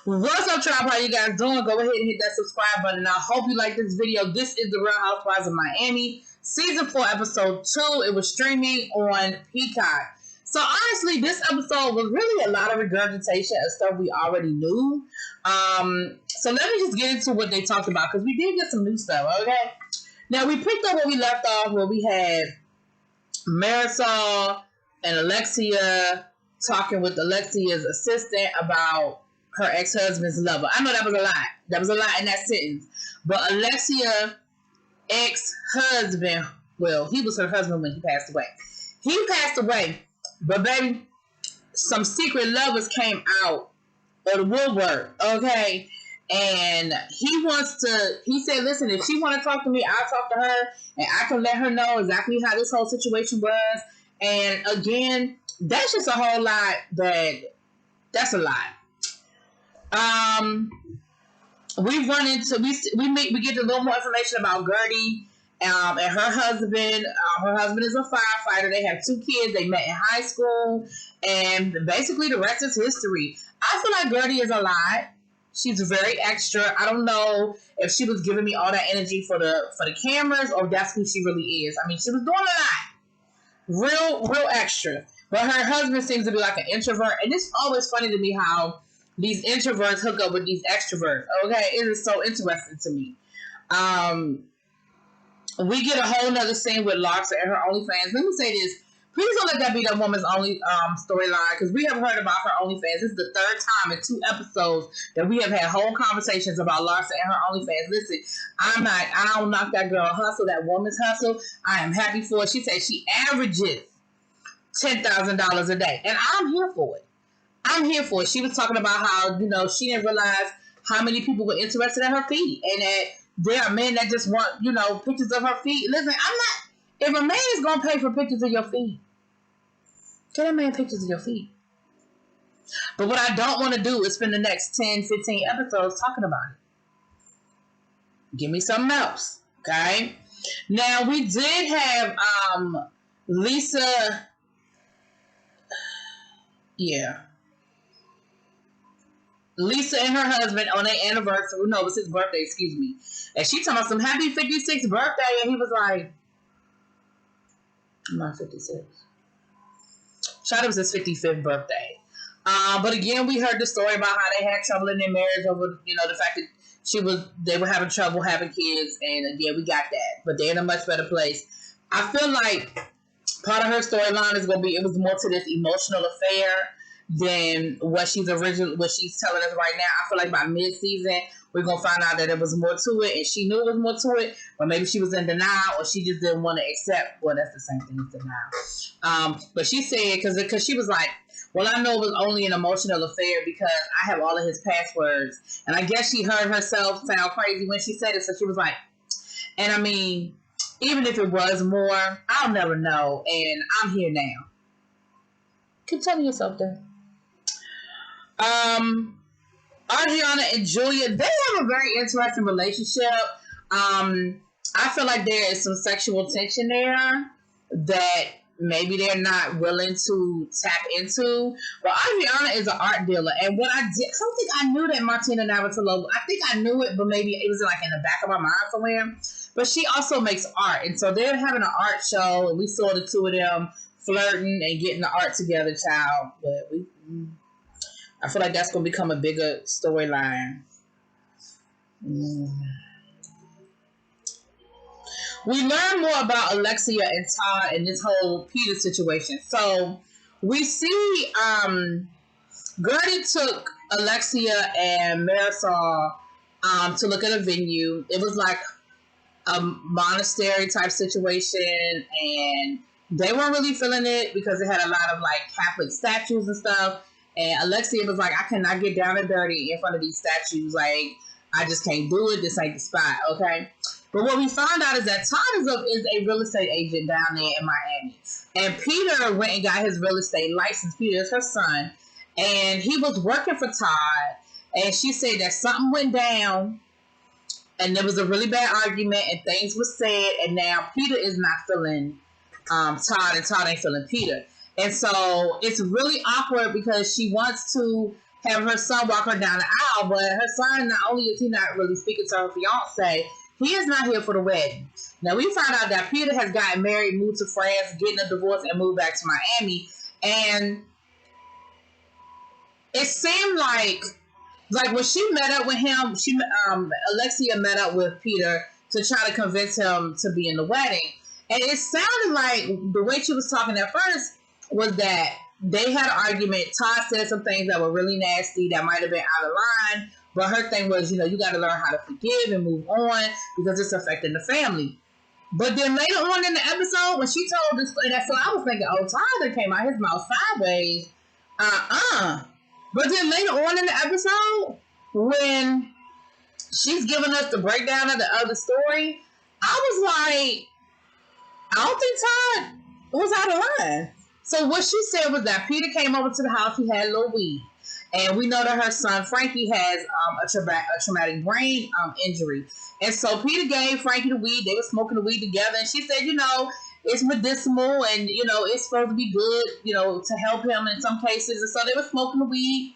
What's up, tribe? How you guys doing? Go ahead and hit that subscribe button. I hope you like this video. This is the Real Housewives of Miami, Season 4, Episode 2. It was streaming on Peacock. So honestly, this episode was really a lot of regurgitation of stuff we already knew. So let me just get into what they talked about, because we did get some new stuff, okay? Now, we picked up where we left off, where we had Marisol and Alexia talking with Alexia's assistant about her ex-husband's lover. I know that was a lot. That was a lot in that sentence. But Alexia's ex-husband, well, he was her husband when he passed away. He passed away, but baby, some secret lovers came out of the woodwork, okay? And he said, listen, if she want to talk to me, I'll talk to her, and I can let her know exactly how this whole situation was. And again, that's just a whole lot. That's a lot. We get a little more information about Gertie and her husband. Her husband is a firefighter. They have 2 kids. They met in high school, and basically the rest is history. I feel like Gertie is a lot. She's very extra. I don't know if she was giving me all that energy for the cameras, or if that's who she really is. I mean, she was doing a lot. Real extra. But her husband seems to be like an introvert. And it's always funny to me how these introverts hook up with these extroverts. Okay? It is so interesting to me. We get a whole nother scene with Larsa and her OnlyFans. Let me say this. Please don't let that be that woman's only storyline, because we have heard about her OnlyFans. This is the 3rd time in 2 episodes that we have had whole conversations about Larsa and her OnlyFans. Listen, I don't knock that girl hustle, that woman's hustle. I am happy for it. She said she averages $10,000 a day, and I'm here for it. I'm here for it. She was talking about how, she didn't realize how many people were interested in her feet, and that there are men that just want, pictures of her feet. Listen, if a man is going to pay for pictures of your feet, get that man pictures of your feet. But what I don't want to do is spend the next 10, 15 episodes talking about it. Give me something else, okay? Now, we did have Lisa. Yeah. Lisa and her husband on their anniversary. No, it was his birthday, excuse me. And she talking about some happy 56th birthday, and he was like, I'm not 56. Shot, it was his 55th birthday. But again, we heard the story about how they had trouble in their marriage over, the fact that they were having trouble having kids, and again, we got that. But they're in a much better place. I feel like part of her storyline is going to be, it was more to this emotional affair than what she's telling us right now. I feel like by mid-season, we're going to find out that there was more to it, and she knew it was more to it, but maybe she was in denial, or she just didn't want to accept. Well, that's the same thing as denial. But she said, because she was like, well, I know it was only an emotional affair because I have all of his passwords. And I guess she heard herself sound crazy when she said it, so she was like, and I mean, even if it was more, I'll never know, and I'm here now. Keep telling yourself that. Ariana and Julia, they have a very interesting relationship. I feel like there is some sexual tension there that maybe they're not willing to tap into. But Ariana is an art dealer, and what I don't think I knew that Martina Navratilova. I think I knew it, but maybe it was like in the back of my mind somewhere. But she also makes art, and so they're having an art show, and we saw the 2 of them flirting and getting the art together, child. But I feel like that's going to become a bigger storyline. We learn more about Alexia and Todd and this whole Peter situation. So we see Gertie took Alexia and Marisol to look at a venue. It was like a monastery type situation, and they weren't really feeling it because it had a lot of like Catholic statues and stuff. And Alexia was like, I cannot get down and dirty in front of these statues. Like, I just can't do it. This ain't the spot, okay? But what we found out is that Todd is a real estate agent down there in Miami. And Peter went and got his real estate license. Peter is her son. And he was working for Todd. And she said that something went down, and there was a really bad argument, and things were said, and now Peter is not feeling Todd, and Todd ain't feeling Peter. And so it's really awkward because she wants to have her son walk her down the aisle, but her son, not only is he not really speaking to her fiance, he is not here for the wedding. Now, we found out that Peter has gotten married, moved to France, getting a divorce, and moved back to Miami. And it seemed like when she met up with him, Alexia met up with Peter to try to convince him to be in the wedding. And it sounded like the way she was talking at first was that they had an argument. Todd said some things that were really nasty that might have been out of line. But her thing was, you got to learn how to forgive and move on because it's affecting the family. But then later on in the episode, when she told this, so I was thinking, oh, Todd came out his mouth sideways. But then later on in the episode, when she's giving us the breakdown of the other story, I was like, I don't think Todd was out of line. So what she said was that Peter came over to the house, he had a little weed. And we know that her son, Frankie, has a traumatic brain injury. And so Peter gave Frankie the weed. They were smoking the weed together. And she said, it's medicinal and, it's supposed to be good, to help him in some cases. And so they were smoking the weed.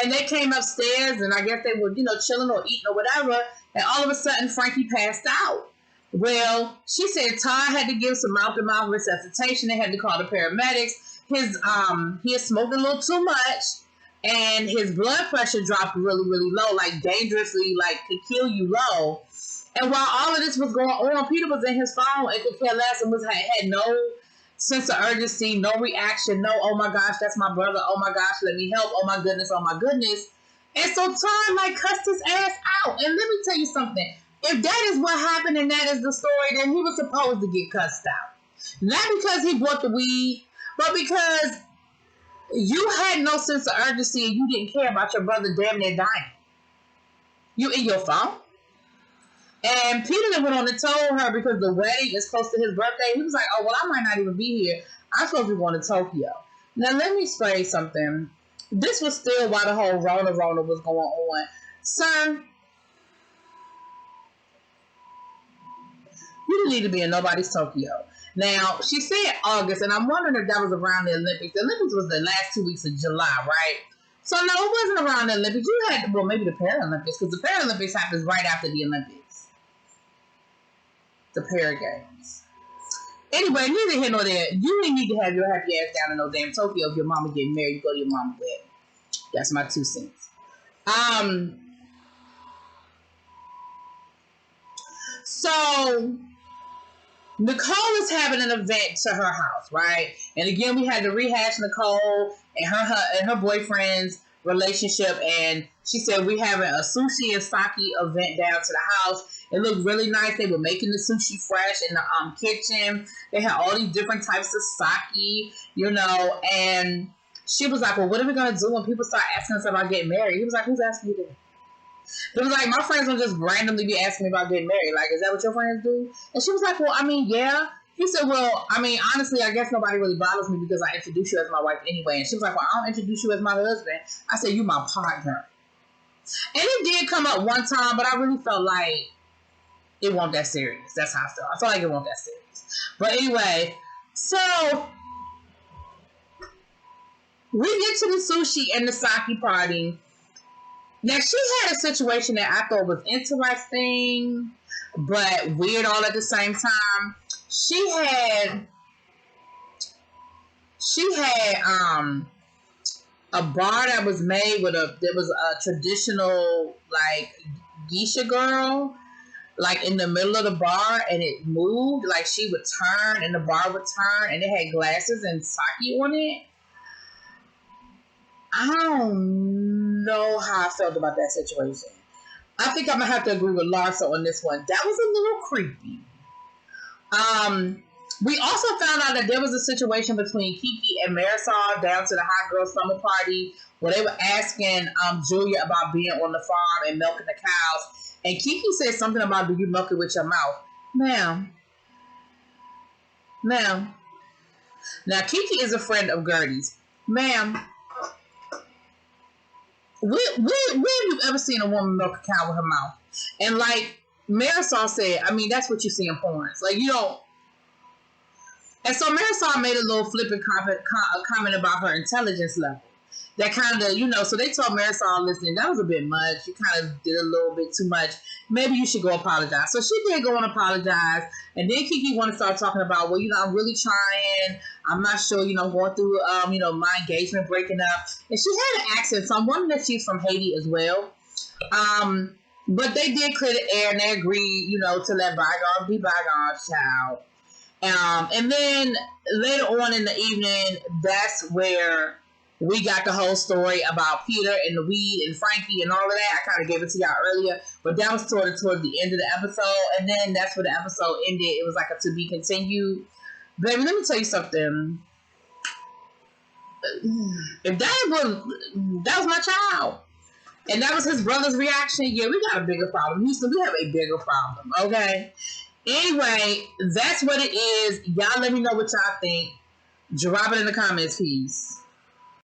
And they came upstairs and I guess they were, chilling or eating or whatever. And all of a sudden, Frankie passed out. Well, she said Todd had to give some mouth-to-mouth resuscitation. They had to call the paramedics. He had smoked a little too much. And his blood pressure dropped really, really low, like dangerously, like could kill you low. And while all of this was going on, Peter was in his phone and could care less and had no sense of urgency, no reaction, no, oh my gosh, that's my brother, oh my gosh, let me help, oh my goodness, oh my goodness. And so Todd cussed his ass out. And let me tell you something. If that is what happened and that is the story, then he was supposed to get cussed out. Not because he bought the weed, but because you had no sense of urgency and you didn't care about your brother damn near dying. You in your phone? And Peter then went on and told her because the wedding is close to his birthday. He was like, oh, well, I might not even be here. I'm supposed to be going to Tokyo. Now, let me explain something. This was still while the whole Rona was going on. Sir, you didn't need to be in nobody's Tokyo. Now, she said August, and I'm wondering if that was around the Olympics. The Olympics was the last 2 weeks of July, right? So, no, it wasn't around the Olympics. You had, well, maybe the Paralympics, because the Paralympics happens right after the Olympics. The Paragames. Anyway, neither here nor there. You didn't need to have your happy ass down in no damn Tokyo. If your mama getting married, you go to your mama's wedding. That's my 2 cents. So Nicole is having an event to her house, right? And again, we had to rehash Nicole and her boyfriend's relationship. And she said we having a sushi and sake event down to the house. It looked really nice. They were making the sushi fresh in the kitchen. They had all these different types of sake, And she was like, well, what are we going to do when people start asking us about getting married? He was like, who's asking you that? It was like, my friends don't just randomly be asking me about getting married. Like, is that what your friends do? And she was like, well, I mean, yeah. He said, well, I mean, honestly, I guess nobody really bothers me because I introduce you as my wife anyway. And she was like, well, I don't introduce you as my husband. I said, you my partner. And it did come up one time, but I really felt like it wasn't that serious. That's how I felt. I felt like it wasn't that serious. But anyway, so we get to the sushi and the sake party. Now, she had a situation that I thought was interesting, but weird all at the same time. She had a bar that was made with there was a traditional, geisha girl, in the middle of the bar, and it moved, she would turn, and the bar would turn, and it had glasses and sake on it. I don't know how I felt about that situation. I think I'm going to have to agree with Larsa on this one. That was a little creepy. We also found out that there was a situation between Kiki and Marisol down to the Hot Girl Summer Party where they were asking Julia about being on the farm and milking the cows. And Kiki said something about, do you milk it with your mouth? Ma'am. Now, Kiki is a friend of Gertie's. Ma'am. Where have you ever seen a woman milk a cow with her mouth? And like Marisol said, I mean, that's what you see in porns. You don't. And so Marisol made a little flippant comment about her intelligence level. that kind of, so they told Marisol, listen, that was a bit much. You kind of did a little bit too much. Maybe you should go apologize. So she did go and apologize. And then Kiki wanted to start talking about, well, I'm really trying. I'm not sure, going through, my engagement breaking up. And she had an accent. So I'm wondering if she's from Haiti as well. But they did clear the air and they agreed, to let bygones be bygones, child. And then later on in the evening, that's where we got the whole story about Peter and the weed and Frankie and all of that. I kind of gave it to y'all earlier, but that was towards the end of the episode. And then that's where the episode ended. It was like a to be continued. Baby, let me tell you something. If that was my child, and that was his brother's reaction, yeah, we got a bigger problem. Houston, we have a bigger problem, okay? Anyway, that's what it is. Y'all let me know what y'all think. Drop it in the comments, please.